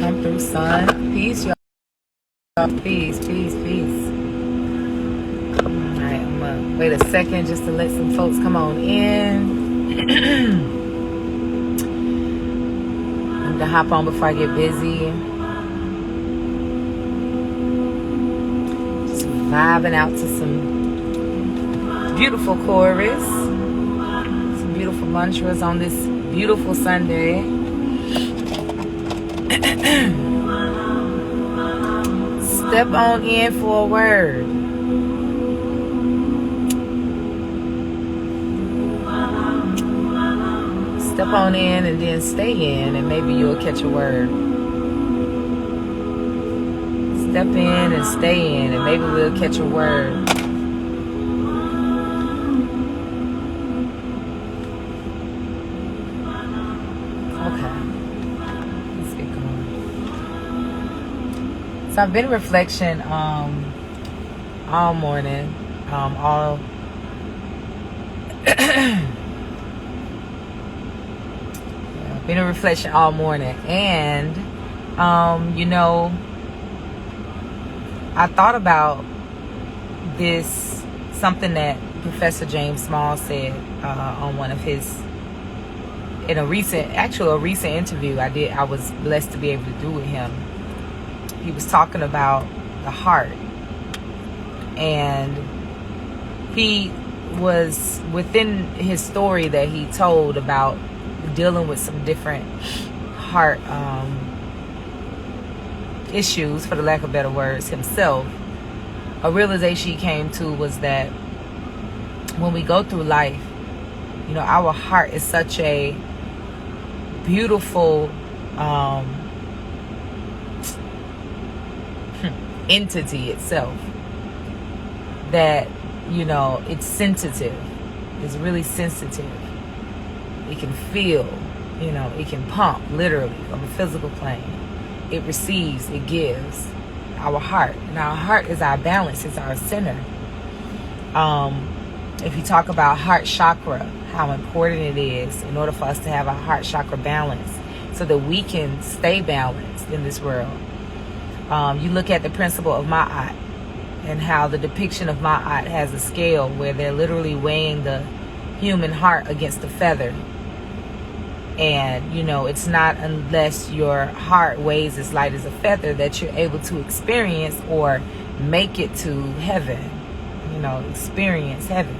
Come through, son. Peace, y'all. Peace, peace, peace. Alright, I'm gonna wait a second just to let some folks come on in. I'm gonna hop on before I get busy. Just vibing out to some beautiful chorus. Some beautiful mantras on this beautiful Sunday. Step on in for a word. Step on in and then stay in, and maybe you'll catch a word. Step in and stay in, and maybe we'll catch a word. So I've been in reflection all morning, been in reflection all morning, and you know, I thought about this, something that Professor James Small said on one of his, in a recent interview I was blessed to be able to do with him. He was talking about the heart, and he was within his story that he told about dealing with some different heart issues, for the lack of better words, himself. A realization he came to was that when we go through life, you know, our heart is such a beautiful entity itself, that, you know, it's sensitive. It's really sensitive. It can feel, you know, it can pump literally from a physical plane. It receives, it gives. Our heart, and our heart is our balance, it's our center. If you talk about heart chakra, how important it is in order for us to have our heart chakra balance so that we can stay balanced in this world. You look at the principle of Ma'at and how the depiction of Ma'at has a scale where they're literally weighing the human heart against the feather. And, you know, it's not unless your heart weighs as light as a feather that you're able to experience or make it to heaven. You know, experience heaven.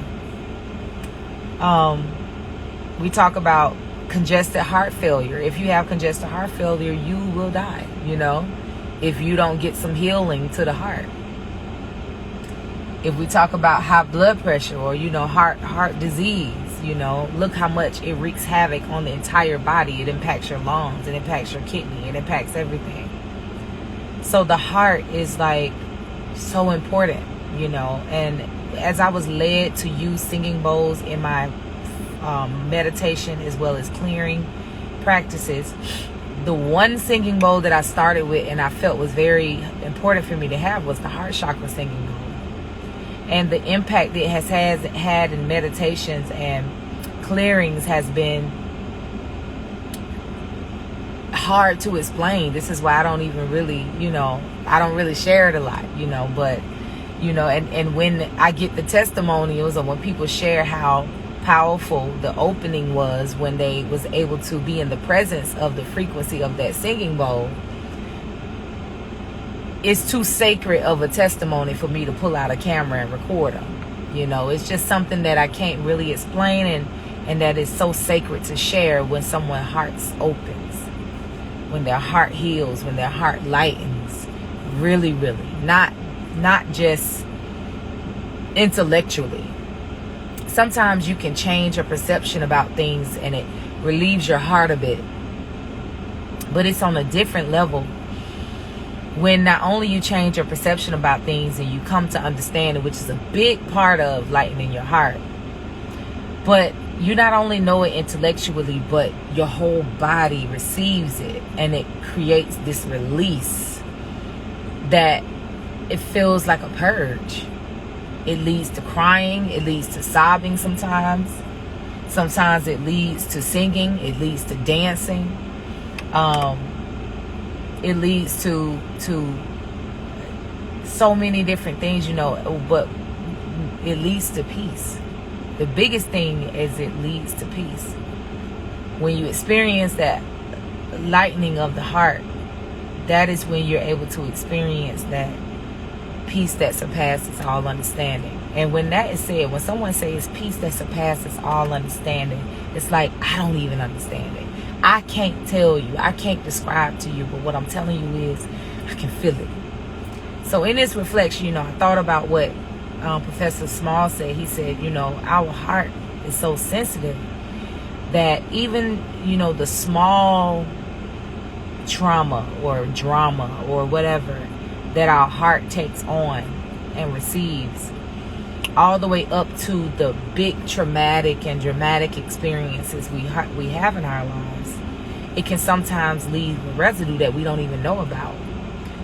We talk about congested heart failure. If you have congested heart failure, you will die, you know, if you don't get some healing to the heart. If we talk about high blood pressure or, you know, heart disease, you know, look how much it wreaks havoc on the entire body. It impacts your lungs, it impacts your kidney, it impacts everything. So the heart is like so important, you know. And as I was led to use singing bowls in my meditation as well as clearing practices, the one singing bowl that I started with and I felt was very important for me to have was the heart chakra singing bowl. And the impact it has had in meditations and clearings has been hard to explain. This is why I don't even really, you know, I don't really share it a lot, you know. But, you know, and when I get the testimonials or when people share how powerful the opening was when they was able to be in the presence of the frequency of that singing bowl, it's too sacred of a testimony for me to pull out a camera and record them. You know, it's just something that I can't really explain, and that is so sacred to share when someone's heart opens, when their heart heals, when their heart lightens, really, really, not just intellectually. Sometimes you can change your perception about things and it relieves your heart a bit, but it's on a different level when not only you change your perception about things and you come to understand it, which is a big part of lightening your heart, but you not only know it intellectually, but your whole body receives it, and it creates this release that it feels like a purge. It leads to crying, it leads to sobbing sometimes. Sometimes it leads to singing, it leads to dancing. It leads to so many different things, you know, but it leads to peace. The biggest thing is it leads to peace. When you experience that lightening of the heart, that is when you're able to experience that peace that surpasses all understanding. And when that is said, when someone says peace that surpasses all understanding, it's like, I don't even understand it. I can't tell you, I can't describe to you, but what I'm telling you is I can feel it. So in this reflection, you know, I thought about what Professor Small said. He said, you know, our heart is so sensitive that even, you know, the small trauma or drama or whatever that our heart takes on and receives, all the way up to the big traumatic and dramatic experiences we have in our lives, it can sometimes leave a residue that we don't even know about.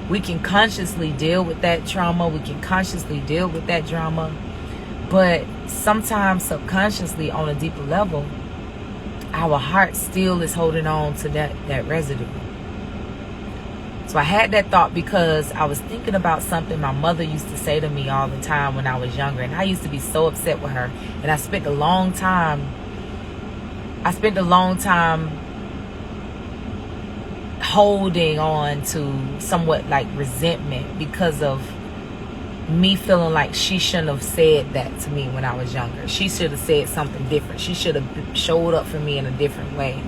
We can consciously deal with that trauma, we can consciously deal with that drama, but sometimes subconsciously on a deeper level, our heart still is holding on to that residue. So I had that thought because I was thinking about something my mother used to say to me all the time when I was younger, and I used to be so upset with her, and I spent a long time holding on to somewhat like resentment because of me feeling like she shouldn't have said that to me when I was younger. She should have said something different. She should have showed up for me in a different way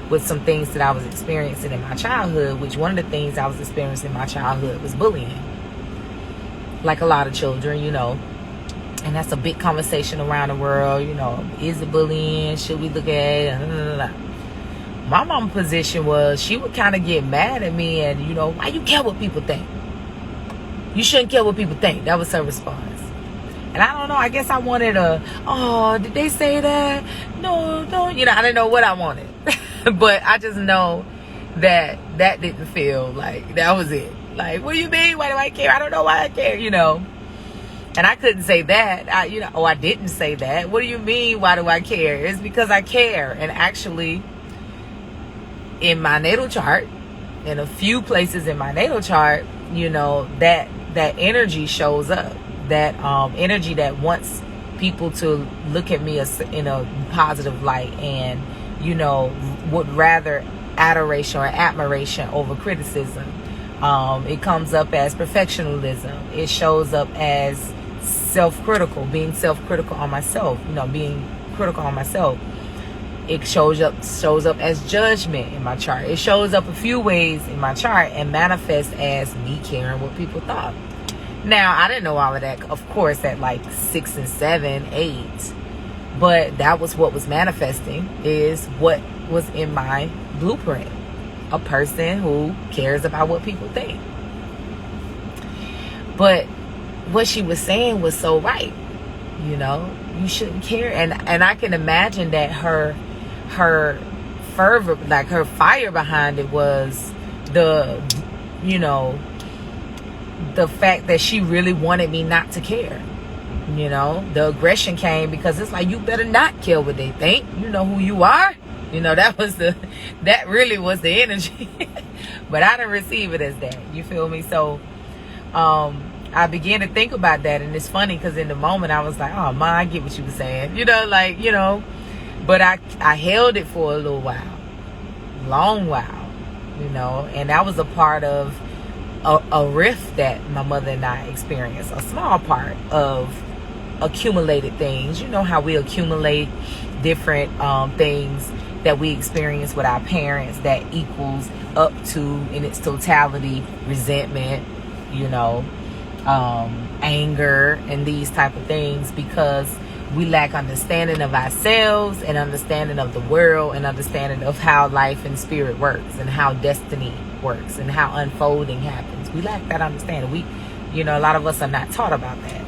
with some things that I was experiencing in my childhood, which one of the things I was experiencing in my childhood was bullying. Like a lot of children, you know. And that's a big conversation around the world, you know. Is it bullying? Should we look at it? My mom's position was she would kind of get mad at me and, you know, why you care what people think? You shouldn't care what people think. That was her response. And I don't know, I guess I wanted did they say that? No, you know, I didn't know what I wanted. But I just know that didn't feel like that was it. Like, what do you mean? Why do I care? I don't know why I care, you know. And I couldn't say that. I didn't say that. What do you mean, why do I care? It's because I care. And actually, in my natal chart, in a few places in my natal chart, you know, that energy shows up. That energy that wants people to look at me in a positive light and, you know, would rather adoration or admiration over criticism. It comes up as perfectionism. It shows up as self-critical, being self-critical on myself, you know, being critical on myself. It shows up as judgment in my chart. It shows up a few ways in my chart and manifests as me caring what people thought. Now, I didn't know all of that, of course, at like 6 and 7, 8. But that was what was manifesting, is what was in my blueprint. A person who cares about what people think. But what she was saying was so right. You know, you shouldn't care. And I can imagine that her fervor, like her fire behind it was the fact that she really wanted me not to care. You know, the aggression came because it's like, you better not care what they think. You know who you are. You know, that really was the energy. But I didn't receive it as that. You feel me? So I began to think about that, and it's funny because in the moment I was like, oh, Ma, I get what you were saying. You know, like, you know, but I held it for a little while, long while, you know, and that was a part of a rift that my mother and I experienced, a small part of accumulated things. You know how we accumulate different things that we experience with our parents that equals up to, in its totality, resentment, you know, anger, and these type of things, because we lack understanding of ourselves and understanding of the world and understanding of how life and spirit works and how destiny works and how unfolding happens. We lack that understanding. A lot of us are not taught about that.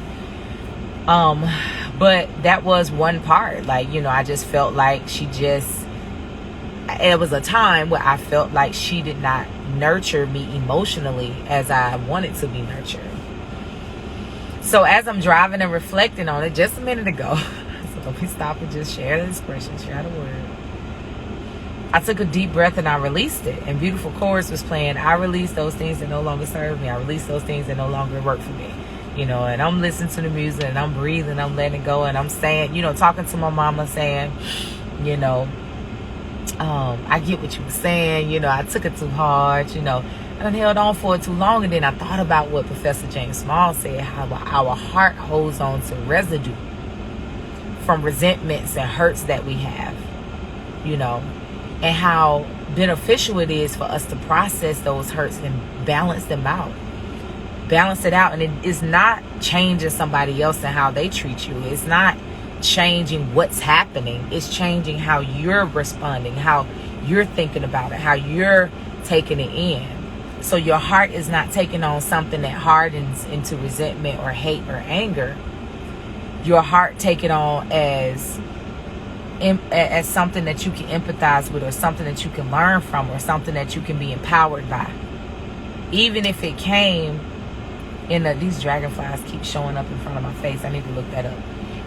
But that was one part. Like, you know, I just felt like it was a time where I felt like she did not nurture me emotionally as I wanted to be nurtured. So as I'm driving and reflecting on it just a minute ago, so let me stop and just share the expression, share the word. I took a deep breath and I released it. And beautiful chorus was playing. I release those things that no longer serve me. I release those things that no longer work for me. And I'm listening to the music and I'm breathing, I'm letting it go, and I'm saying, talking to my mama, saying, I get what you were saying, I took it too hard, and I held on for it too long. And then I thought about what Professor James Small said, how our heart holds on to residue from resentments and hurts that we have, and how beneficial it is for us to process those hurts and balance it out. And it is not changing somebody else and how they treat you. It's not changing what's happening. It's changing how you're responding, how you're thinking about it, how you're taking it in. So your heart is not taking on something that hardens into resentment or hate or anger. Your heart take it on as something that you can empathize with, or something that you can learn from, or something that you can be empowered by. Even if it came in these dragonflies keep showing up in front of my face. I need to look that up.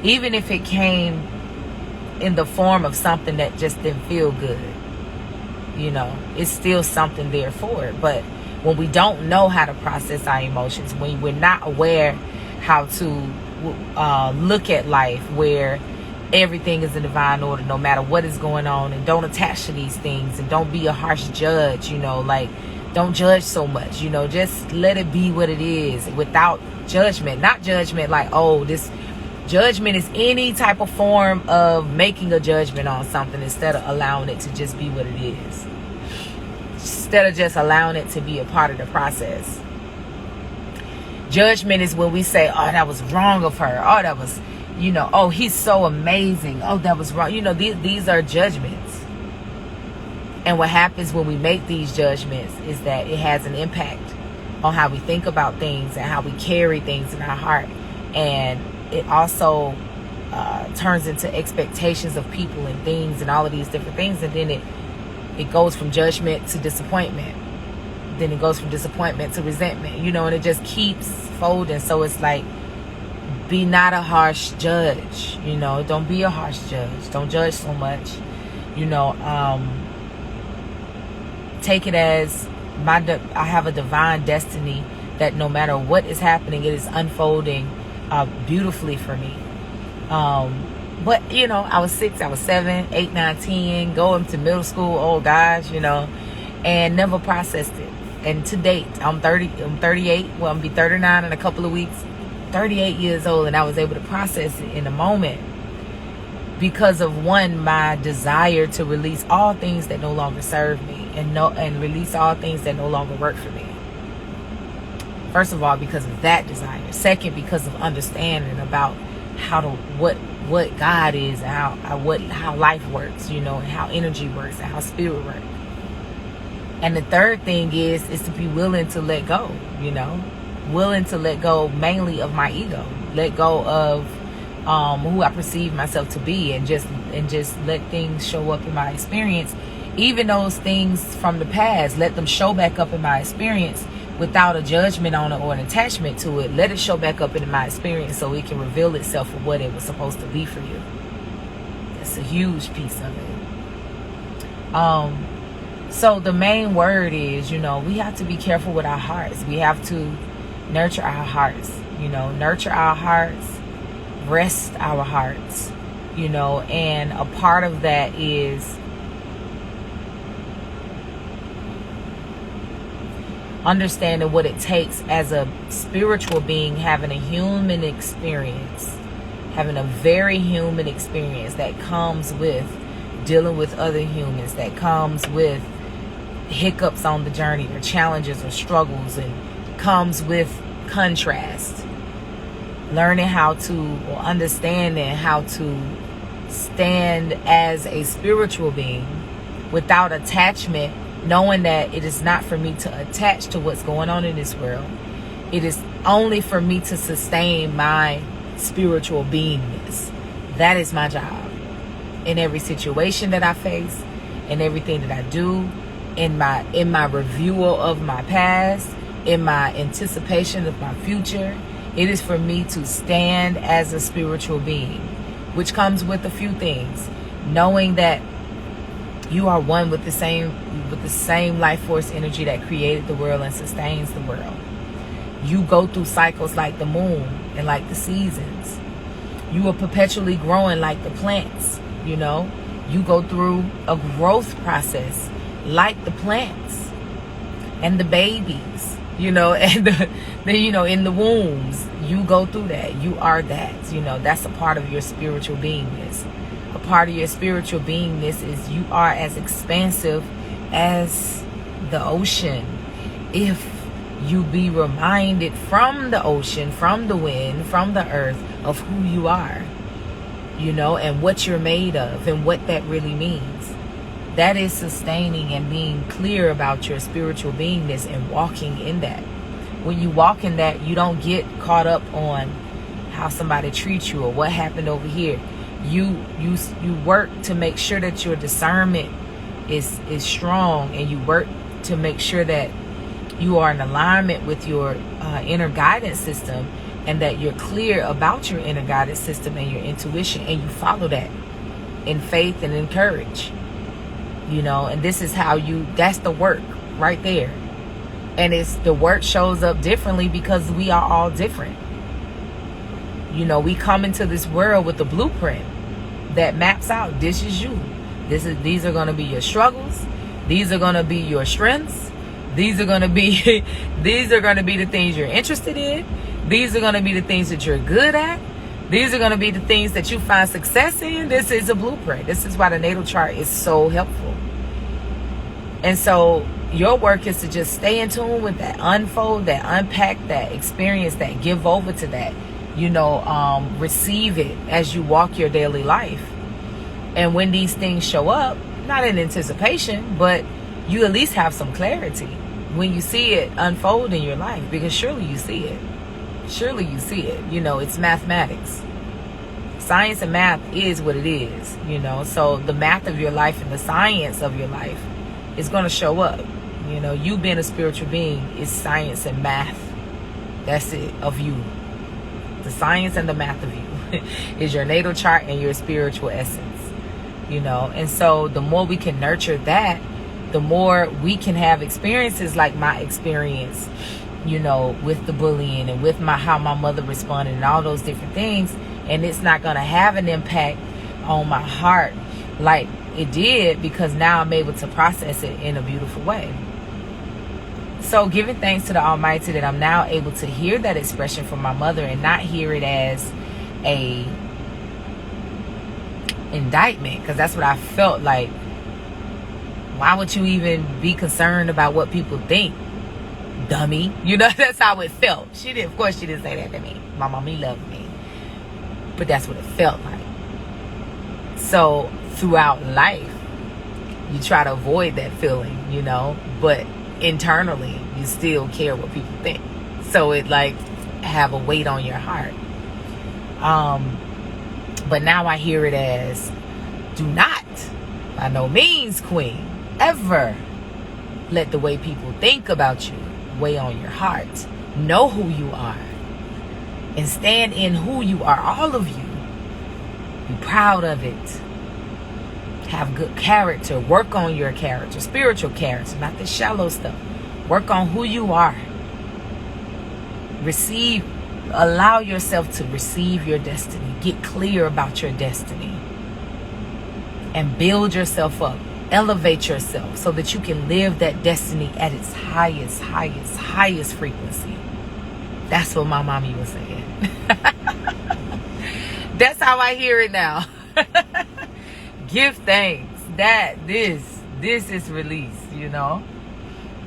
Even if it came in the form of something that just didn't feel good, it's still something there for it. But when we don't know how to process our emotions, when we're not aware how to look at life where everything is in divine order no matter what is going on, and don't attach to these things, and don't be a harsh judge, don't judge so much, just let it be what it is without judgment. Not judgment like, this judgment is any type of form of making a judgment on something instead of allowing it to just be what it is, instead of just allowing it to be a part of the process. Judgment is when we say, that was wrong of her, that was, he's so amazing, that was wrong. These are judgments. And what happens when we make these judgments is that it has an impact on how we think about things and how we carry things in our heart. And it also turns into expectations of people and things and all of these different things. And then it goes from judgment to disappointment. Then it goes from disappointment to resentment, and it just keeps folding. So it's like, be not a harsh judge, don't be a harsh judge. Don't judge so much, take it as I have a divine destiny that no matter what is happening, it is unfolding beautifully for me. But I was 6, I was 7, 8, 9, 10, going to middle school, oh gosh, and never processed it. And to date, I'm 38, well, I'm gonna be 39 in a couple of weeks, 38 years old, and I was able to process it in a moment because of, one, my desire to release all things that no longer serve me, and release all things that no longer work for me. First of all, because of that desire. Second, because of understanding about what God is, and how life works, and how energy works, and how spirit works. And the third thing is to be willing to let go, willing to let go mainly of my ego, let go of who I perceive myself to be, and just let things show up in my experience. Even those things from the past, let them show back up in my experience without a judgment on it or an attachment to it. Let it show back up in my experience so it can reveal itself for what it was supposed to be for you. That's a huge piece of it. So the main word is, we have to be careful with our hearts. We have to nurture our hearts, nurture our hearts, rest our hearts, and a part of that is understanding what it takes as a spiritual being, having a human experience, having a very human experience that comes with dealing with other humans, that comes with hiccups on the journey, or challenges or struggles, and comes with contrast. Learning how to, or understanding how to stand as a spiritual being without attachment, knowing that it is not for me to attach to what's going on in this world. It is only for me to sustain my spiritual beingness. That is my job. In every situation that I face, in everything that I do, in my review of my past, in my anticipation of my future, it is for me to stand as a spiritual being, which comes with a few things. Knowing that You are one with the same life force energy that created the world and sustains the world. You go through cycles like the moon and like the seasons. You are perpetually growing like the plants, you know. You go through a growth process like the plants and the babies, you know, and the you know, in the wombs. You go through that. You are that, you know. That's a part of your spiritual beingness. A part of your spiritual beingness is you are as expansive as the ocean. If you be reminded from the ocean, from the wind, from the earth of who you are, you know, and what you're made of and what that really means. That is sustaining and being clear about your spiritual beingness and walking in that. When you walk in that, you don't get caught up on how somebody treats you or what happened over here. You work to make sure that your discernment is strong, and you work to make sure that you are in alignment with your inner guidance system, and that you're clear about your inner guidance system and your intuition, and you follow that in faith and in courage, you know. And this is how that's the work right there. And the work shows up differently because we are all different. You know, we come into this world with a blueprint that maps out, this is you. These are going to be your struggles. These are going to be your strengths. These are going to be the things you're interested in. These are going to be the things that you're good at. These are going to be the things that you find success in. This is a blueprint. This is why the natal chart is so helpful. And so your work is to just stay in tune with that, unfold that, unpack that, experience that, give over to that, you know, receive it as you walk your daily life. And when these things show up, not in anticipation, but you at least have some clarity when you see it unfold in your life, because surely you see it. Surely you see it. You know, it's mathematics. Science and math is what it is, you know. So the math of your life and the science of your life is going to show up. You know, you being a spiritual being is science and math. That's it, of you. The science and the math of you is your natal chart and your spiritual essence, you know. And so the more we can nurture that, the more we can have experiences like my experience, you know, with the bullying and with how my mother responded and all those different things. And it's not going to have an impact on my heart like it did, because now I'm able to process it in a beautiful way. So giving thanks to the Almighty that I'm now able to hear that expression from my mother and not hear it as a indictment, because that's what I felt like. Why would you even be concerned about what people think, dummy? You know, that's how it felt. Of course she didn't say that to me. My mommy loved me. But that's what it felt like. So throughout life, you try to avoid that feeling, you know, but internally you still care what people think. So it like have a weight on your heart. But now I hear it as, do not, by no means, Queen, ever let the way people think about you weigh on your heart. Know who you are and stand in who you are, all of you. Be proud of it. Have good character. Work on your character, spiritual character, not the shallow stuff. Work on who you are. Allow yourself to receive your destiny. Get clear about your destiny. And build yourself up. Elevate yourself so that you can live that destiny at its highest frequency. That's what my mommy was saying. That's how I hear it now. Give thanks that this is released, you know.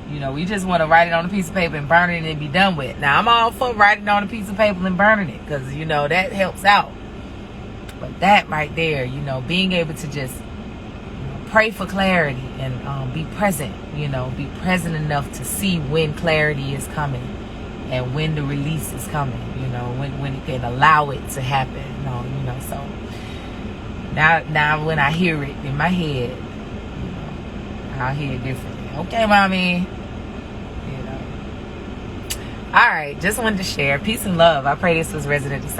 You know, we just want to write it on a piece of paper and burn it and be done with. Now, I'm all for writing on a piece of paper and burning it, because, you know, that helps out. But that right there, you know, being able to just pray for clarity and be present, you know, be present enough to see when clarity is coming and when the release is coming, you know, when it can allow it to happen, you know, so now when I hear it in my head, you know, I'll hear it differently. Okay, mommy, you know. All right, just wanted to share. Peace and love. I pray this was resonant to someone.